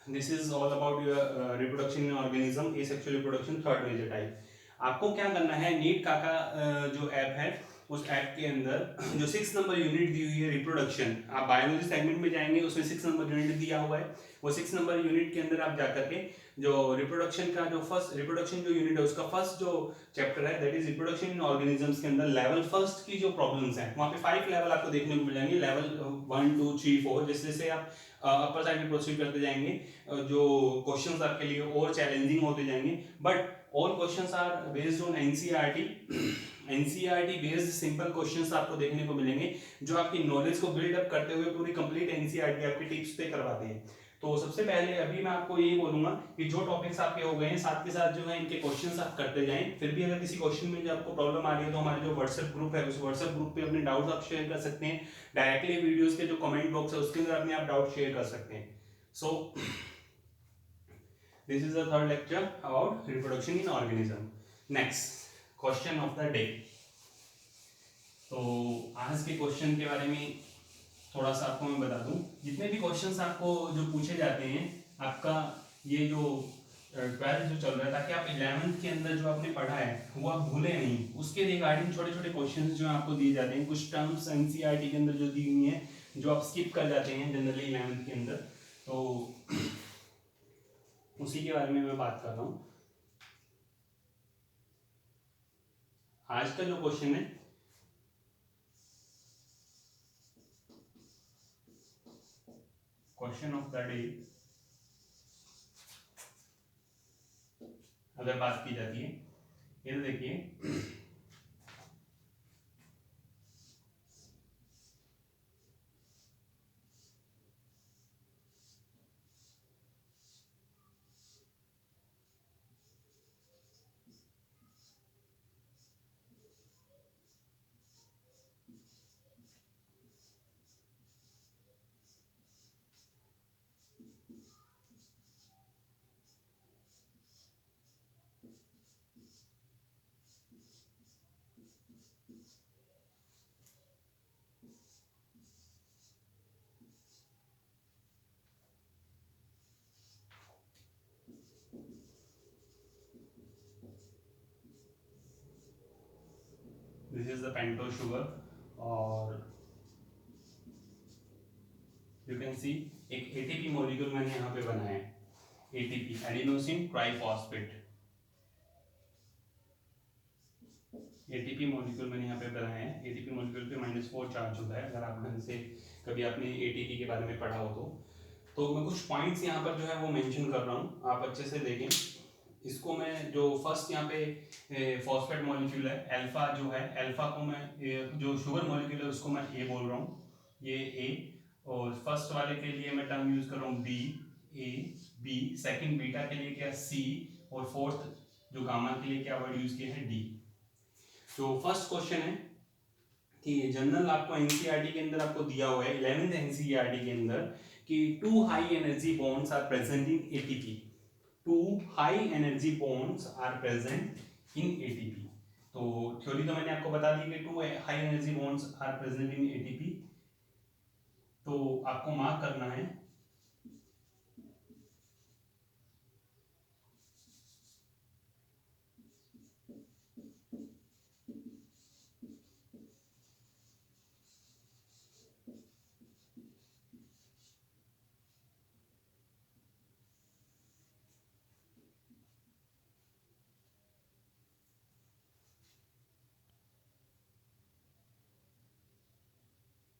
this is all about your reproduction in organism, asexual reproduction third major type. आपको क्या करना है, नीट काका जो ऐप है उस ऐप के अंदर जो 6 नंबर यूनिट दी हुई है रिप्रोडक्शन, आप बायोलॉजी सेगमेंट में जाएंगे उसमें 6 नंबर यूनिट दिया हुआ है। वो 6 नंबर यूनिट के अंदर आप जाकर के जो रिप्रोडक्शन का जो फर्स्ट रिप्रोडक्शन जो यूनिट है उसका फर्स्ट जो चैप्टर है that is reproduction in organisms के अंदर लेवल फर्स्ट की जो प्रॉब्लम्स हैं वहां पे 5 लेवल आपको देखने को मिल जाएंगे, लेवल 1 2 3 4। जैसे जैसे आप अपर साइड में प्रोसीड करते जाएंगे जो क्वेश्चंस आपके लिए और चैलेंजिंग होते जाएंगे, but all questions are based on NCERT based simple questions आपको देखने को मिलेंगे जो आपकी नॉलेज को बिल्डअप करते हुए पूरी कंप्लीट एनसीईआरटी आपके टिप्स पे करवाते हैं। तो सबसे पहले अभी मैं आपको यही बोलूंगा कि जो टॉपिक्स आपके हो गए हैं साथ के साथ जो है इनके क्वेश्चंस आप करते जाएं। फिर भी अगर किसी क्वेश्चन में जो आपको प्रॉब्लम आ रही है तो हमारे जो व्हाट्सएप ग्रुप है उस व्हाट्सएप ग्रुप पे अपने डाउट्स आप शेयर कर सकते हैं। डायरेक्टली वीडियोस के जो कमेंट बॉक्स है उसके अंदर अपने आप डाउट शेयर कर सकते हैं। सो this is the third lecture about reproduction in organism. Next question of the day. तो आज के क्वेश्चन के बारे में थोड़ा सा आपको मैं बता दूं, जितने भी क्वेश्चंस आपको जो पूछे जाते हैं आपका ये जो 12th जो चल रहा है, ताकि आप 11th के अंदर जो आपने पढ़ा है वो आप भूले नहीं, उसके रिगार्डिंग छोटे छोटे क्वेश्चंस जो आपको दिए जाते हैं। कुछ टर्म्स एनसीईआरटी के अंदर जो दी हुई हैं जो आप स्किप कर जाते हैं जनरली 11th के अंदर, तो उसी के बारे में मैं बात कर रहा हूँ। आज का जो क्वेश्चन है क्वेश्चन ऑफ द डे, अगर बात की जाती है ये देखिए, पेंटोज शुगर, और यू कैन सी एक एटीपी मॉलिक्यूल मैंने यहाँ पे बनाया है, ATP adenosine triphosphate, ATP molecule मैंने यहाँ पे बनाया है। एटीपी मॉलिक्यूल पे -4 चार्ज होता है, अगर आप ढंग से कभी आपने एटीपी के बारे में पढ़ा हो तो मैं कुछ पॉइंट्स यहाँ पर जो है वो मेंशन कर रहा हूँ, आप अच्छे से देखें इसको। मैं जो फर्स्ट यहाँ पे फॉस्फेट मॉलिक्यूल है अल्फा जो है, अल्फा को मैं जो शुगर मॉलिक्यूल है उसको मैं ए बोल रहा हूँ, ये ए, और फर्स्ट वाले के लिए मैं टर्म यूज कर रहा हूँ B, A B, second beta के लिए क्या सी, और फोर्थ जो गामा के लिए क्या वर्ड यूज किया है डी। तो फर्स्ट क्वेश्चन है कि जनरल आपको एनसीईआरटी के अंदर आपको दिया हुआ है 11th एनसीईआरटी के अंदर कि 2 high energy bonds are present in ATP, 2 high energy bonds are present in ATP. तो थ्योरी तो मैंने आपको बता दी कि 2 high energy bonds are present in ATP, तो आपको मार्क करना है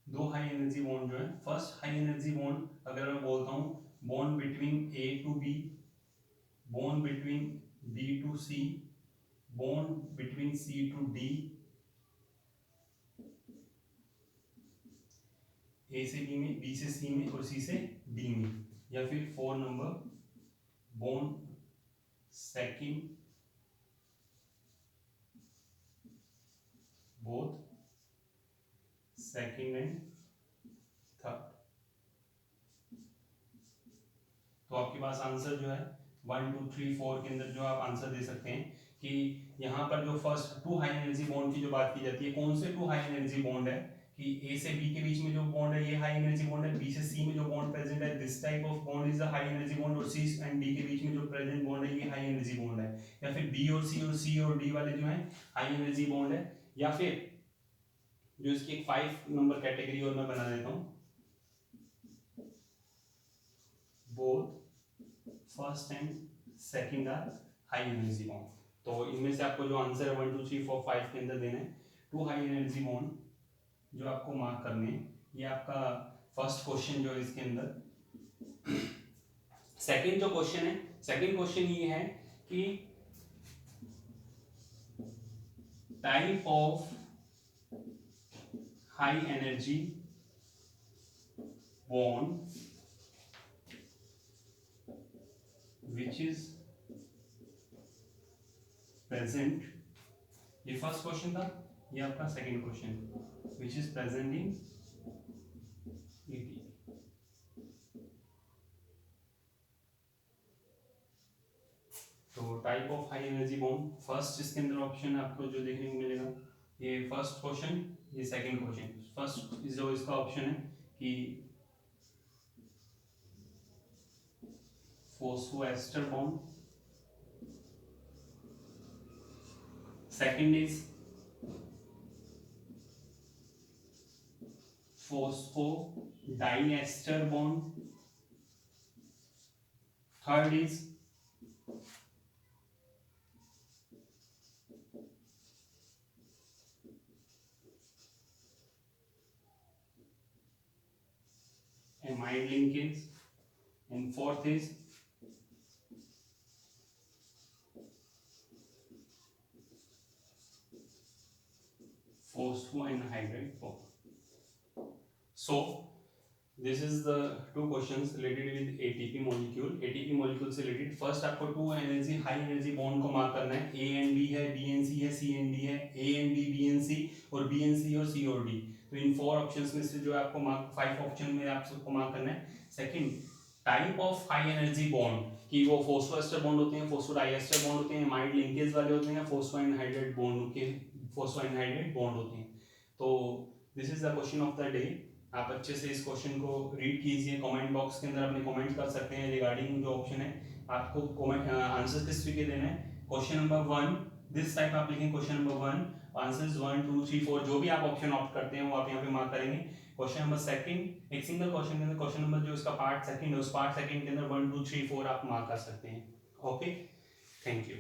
2 हाई एनर्जी बॉन्ड जो है, फर्स्ट हाई एनर्जी बॉन्ड अगर मैं बोलता हूँ bond between A to B, bond between B to C, bond between C to D, A से बी में, बी से सी में, और सी से डी में, या फिर 4 number bond second both second and third. तो आपके पास आंसर जो है 1 2 3 4 के अंदर जो आप आंसर दे सकते हैं कि यहाँ पर जो फर्स्ट 2 हाई एनर्जी बॉन्ड की जो बात की जाती है, कौन से 2 हाई एनर्जी बॉन्ड है कि ए से बी के बीच में जो बॉन्ड है ये हाई एनर्जी बॉन्ड है, बी से सी में जो बॉन्ड प्रेजेंट है this type of bond is a high energy bond, और सी एंड डी के बीच में जो प्रेजेंट बॉन्ड है ये हाई एनर्जी बॉन्ड है, या फिर बी और सी और डी वाले जो है हाई एनर्जी बॉन्ड है, या फिर जो इसकी एक 5 नंबर कैटेगरी और मैं बना देता हूँ both first and second are high energy bond. तो इनमें से आपको जो आंसर है 1 2 3 4 5 के अंदर देना है 2 हाई एनर्जी बॉन्ड जो आपको मार्क करने हैं। ये आपका फर्स्ट क्वेश्चन जो है इसके अंदर। सेकंड जो क्वेश्चन है, सेकंड क्वेश्चन ये है कि type of high energy bond which is present, ये फर्स्ट क्वेश्चन था, ये आपका second question which is present in ATP। तो type of high energy bond first इसके अंदर ऑप्शन आपको जो देखने को मिलेगा ये फर्स्ट क्वेश्चन, ये सेकंड क्वेश्चन। फर्स्ट जो इसका ऑप्शन है कि फोस्फोएस्टर bond, second is phosphodiester bond, third is amide linkage, and fourth is phosphoanhydride bond. So this is the two questions related with ATP molecule। ATP molecule से related फर्स्ट आपको 2 एनर्जी हाई एनर्जी बॉन्ड को मार्क करना है, A एंड B है, B एंड C है, C एंड D है, A and B, B and C, और B एंड C और C और D। तो इन 4 ऑप्शंस में से जो आपको मार्क 5 ऑप्शन में आप सबको मार्क करना है। Second type of high energy bond कि वो फोस्फोएस्टर बॉन्ड होते हैं, फोस्फोडाइएस्टर बॉन्ड होते हैं, एमाइड लिंकेज वाले होते हैं, फोस्फोएनहाइड्रेट बॉन्ड के फोस्फोएनहाइड्रेट बॉन्ड होते हैं। तो this is the question of the day. आप अच्छे से इस क्वेश्चन को रीड कीजिए, कमेंट बॉक्स के अंदर अपने कमेंट कर सकते हैं रिगार्डिंग जो ऑप्शन है। आपको कमेंट आंसर किस तरीके देना है। क्वेश्चन नंबर 1 दिस टाइप आप लिखेंगे क्वेश्चन नंबर 1, आंसर्स 1 2 3 4 जो भी आप ऑप्शन ऑप्ट करते हैं वो आप यहाँ पे मार्क करेंगे। क्वेश्चन नंबर सेकंड, एक सिंगल क्वेश्चन के अंदर क्वेश्चन नंबर जो इसका पार्ट सेकंड है उस पार्ट सेकंड के अंदर 1 2 3 4 आप मार्क कर सकते हैं। Okay, thank you.